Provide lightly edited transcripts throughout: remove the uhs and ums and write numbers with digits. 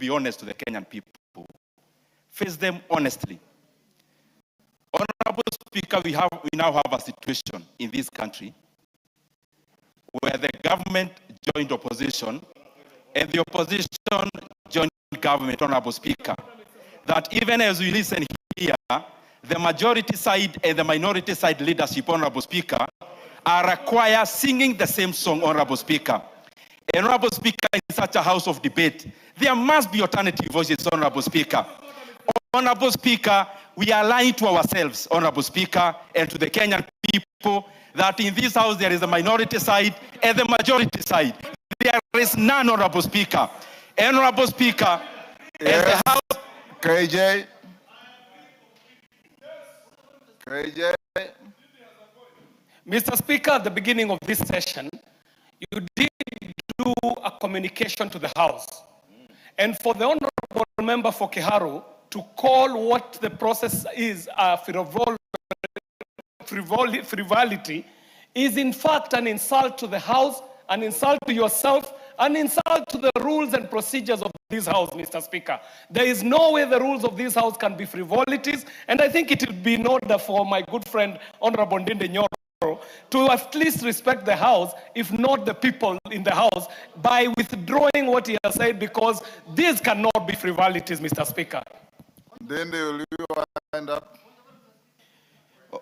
be honest to the Kenyan people. Face them honestly. Honorable Speaker, we now have a situation in this country where the government joined opposition and the opposition joined government, Honorable Speaker. That even as we listen here, the majority side and the minority side leadership, Honorable Speaker, are required singing the same song, Honorable Speaker. And Honorable Speaker, in such a house of debate, there must be alternative voices, Honorable Speaker. Honorable Speaker, we are lying to ourselves, Honorable Speaker, and to the Kenyan people, that in this house there is a minority side and the majority side. There is none, Honorable Speaker. Honorable Speaker, yes. And the House... KJ. Mr. Speaker, at the beginning of this session, you did do a communication to the House. And for the Honorable Member for Kiharu to call what the process is frivolity is in fact an insult to the House, an insult to yourself, an insult to the rules and procedures of this House, Mr. Speaker. There is no way the rules of this House can be frivolities, and I think it would be in order for my good friend, Honorable Ndindi Nyoro, to at least respect the House, if not the people in the House, by withdrawing what he has said, because these cannot be frivolities, Mr. Speaker. Then will you wind up?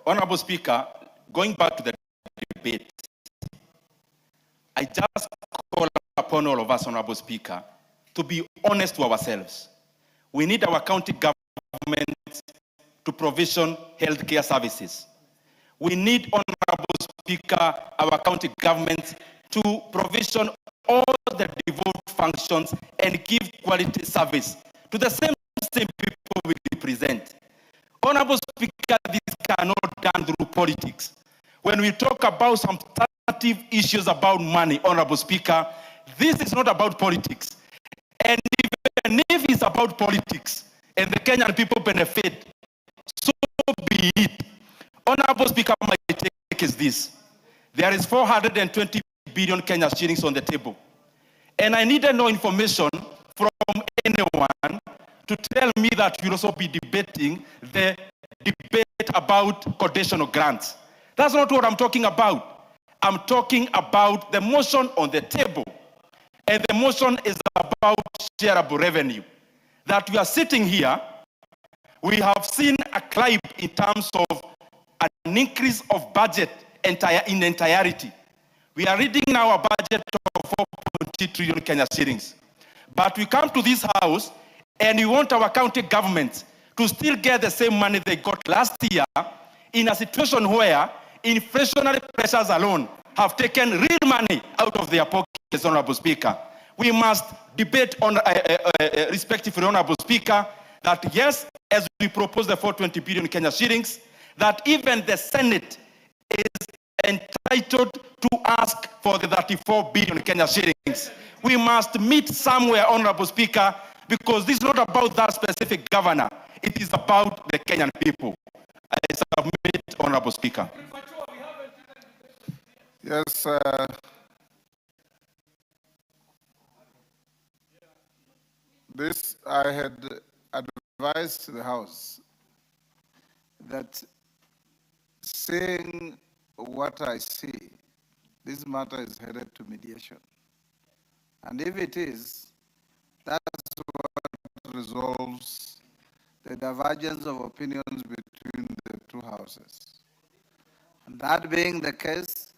Honorable Speaker, going back to the debate, I just call upon all of us, Honorable Speaker, to be honest to ourselves. We need our county government to provision healthcare services. We need, Honorable Speaker, our county government to provision all the devolved functions and give quality service to the same people we represent. Honorable Speaker, this cannot be done through politics. When we talk about some substantive issues about money, Honorable Speaker, this is not about politics. And even if it's about politics and the Kenyan people benefit, so be it. Honorable Speaker, my take is this. There is 420 billion Kenya shillings on the table. And I needed no information from anyone to tell me that you'll also be debating the debate about conditional grants. That's not what I'm talking about. I'm talking about the motion on the table. And the motion is about shareable revenue. That we are sitting here, we have seen a climb in terms of an increase of budget in entirety. We are reading now a budget of 4.2 trillion Kenya shillings. But we come to this house and we want our county government to still get the same money they got last year in a situation where inflationary pressures alone have taken real money out of their pockets, Honorable Speaker. We must debate on, respectively, Honorable Speaker, that yes, as we propose the 420 billion Kenya shillings, that even the Senate is entitled to ask for the 34 billion Kenya shillings. We must meet somewhere, Honorable Speaker, because this is not about that specific governor. It is about the Kenyan people. I submit, Honorable Speaker. Yes, this I had advised the House that saying what I see, this matter is headed to mediation. And if it is, that's what resolves the divergence of opinions between the two houses. And that being the case,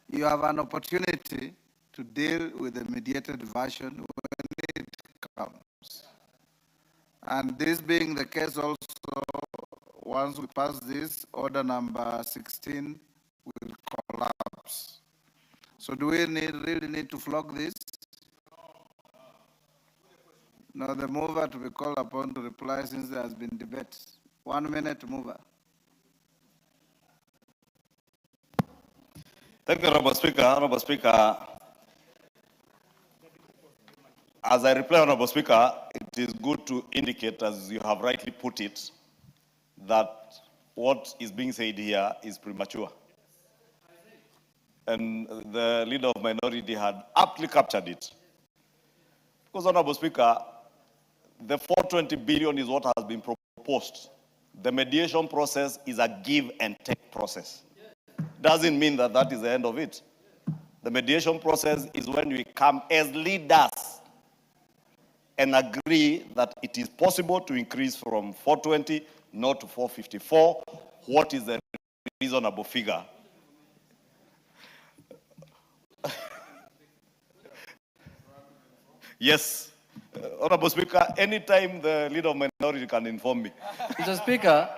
you have an opportunity to deal with the mediated version when it comes. And this being the case also, once we pass this, order number 16 will collapse. So do we really need to flog this? No, the mover to be called upon to reply since there has been debate. 1 minute, mover. Thank you, Honorable Speaker. Honorable Speaker, as I reply, Honorable Speaker, it is good to indicate, as you have rightly put it, that what is being said here is premature. And the leader of minority had aptly captured it. Because, Honorable Speaker, the 420 billion is what has been proposed. The mediation process is a give and take process. Doesn't mean that that is the end of it. The mediation process is when we come as leaders and agree that it is possible to increase from 420 not to 454. What is the reasonable figure? Yes. Honorable Speaker, anytime the leader of minority can inform me. Mr. Speaker,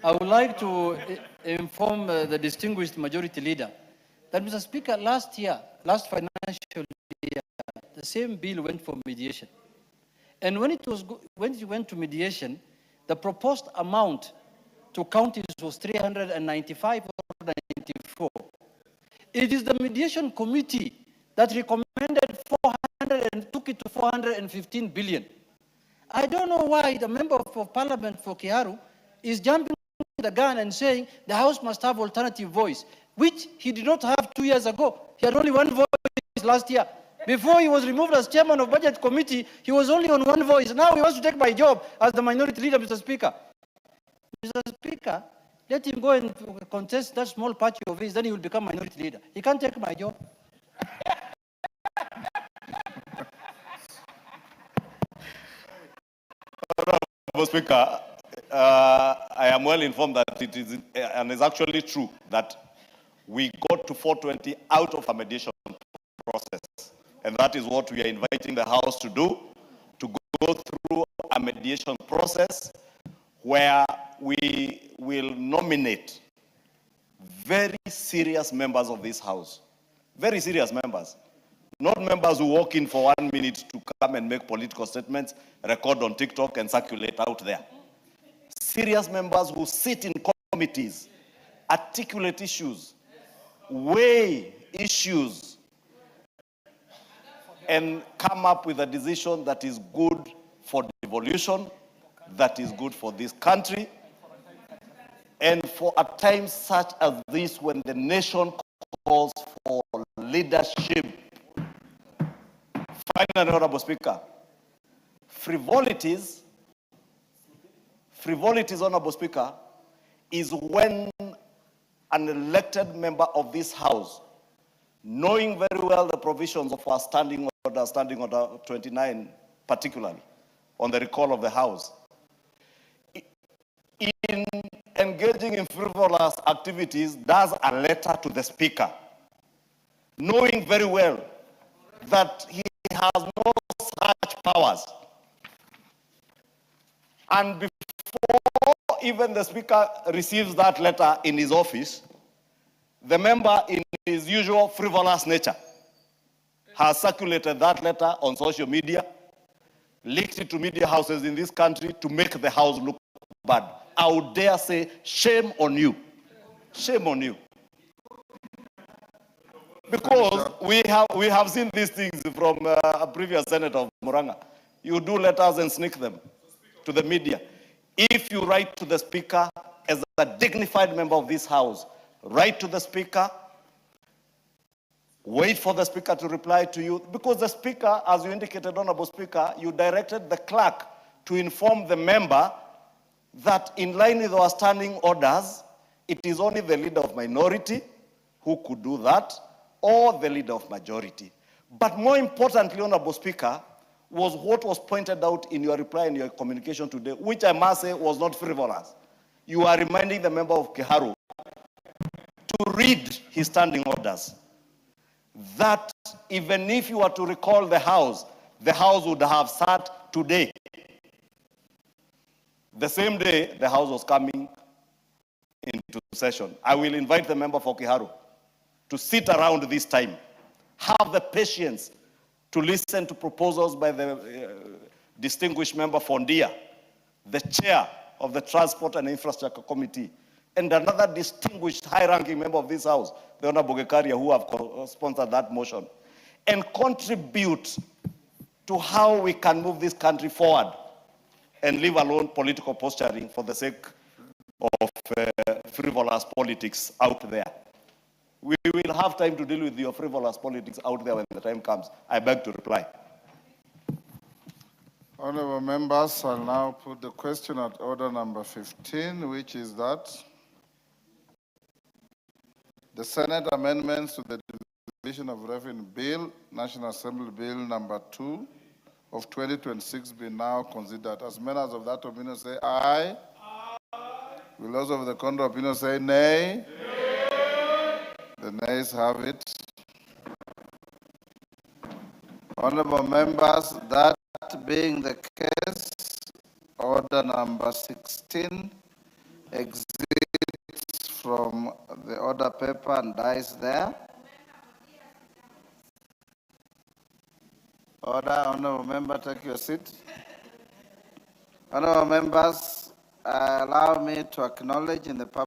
I would like to inform the distinguished majority leader that, Mr. Speaker, last financial year, the same bill went for mediation. And when it went to mediation, the proposed amount to counties was 395 or 94. It is the mediation committee that recommended 400 and took it to 415 billion. I don't know why the member of parliament for Kiharu is jumping the gun and saying the House must have alternative voice, which he did not have 2 years ago. He had only one voice last year. Before he was removed as chairman of budget committee, he was only on one voice. Now he wants to take my job as the minority leader, Mr. Speaker. Mr. Speaker, let him go and contest that small party of his, then he will become minority leader. He can't take my job. Mr. Speaker, I am well informed that it is, and it's actually true, that we got to 420 out of a mediation process. And that is what we are inviting the House to do, to go through a mediation process where we will nominate very serious members of this House. Very serious members. Not members who walk in for 1 minute to come and make political statements, record on TikTok and circulate out there. Serious members who sit in committees, articulate issues, weigh issues, and come up with a decision that is good for devolution, that is good for this country, and for a time such as this when the nation calls for leadership. Finally, Honorable Speaker, frivolities, Honorable Speaker, is when an elected member of this House, knowing very well the provisions of our Standing Order 29 particularly, on the recall of the House, in engaging in frivolous activities, does a letter to the Speaker, knowing very well that he has no such powers. And before even the Speaker receives that letter in his office, the member, in his usual frivolous nature, has circulated that letter on social media, leaked it to media houses in this country to make the House look bad. I would dare say, shame on you. Shame on you. Because we have seen these things from a previous Senator of Muranga. You do letters and sneak them to the media. If you write to the Speaker as a dignified member of this House, write to the Speaker, wait for the Speaker to reply to you, because the Speaker, as you indicated, Honorable Speaker, you directed the clerk to inform the member that in line with our standing orders, it is only the leader of minority who could do that, or the leader of majority. But more importantly, Honorable Speaker, was what was pointed out in your reply and your communication today, which I must say was not frivolous. You are reminding the member of Kiharu to read his standing orders, that even if you were to recall the House would have sat today. The same day the House was coming into session. I will invite the member for Kiharu to sit around this time, have the patience to listen to proposals by the distinguished member for Ndia, the chair of the Transport and Infrastructure Committee, and another distinguished high-ranking member of this House, the Honorable Gekaria, who have sponsored that motion, and contribute to how we can move this country forward and leave alone political posturing for the sake of frivolous politics out there. We will have time to deal with your frivolous politics out there when the time comes. I beg to reply. Honorable members, I'll now put the question at order number 15, which is that the Senate amendments to the Division of Revenue Bill, National Assembly Bill number 2 of 2026 be now considered. As members of that opinion say aye. Will those of the contrary opinion say nay? The nays have it. Honorable members, that being the case, order number 16 exits from the order paper and dies there. Order, honorable member, take your seat. Honorable members, allow me to acknowledge in the public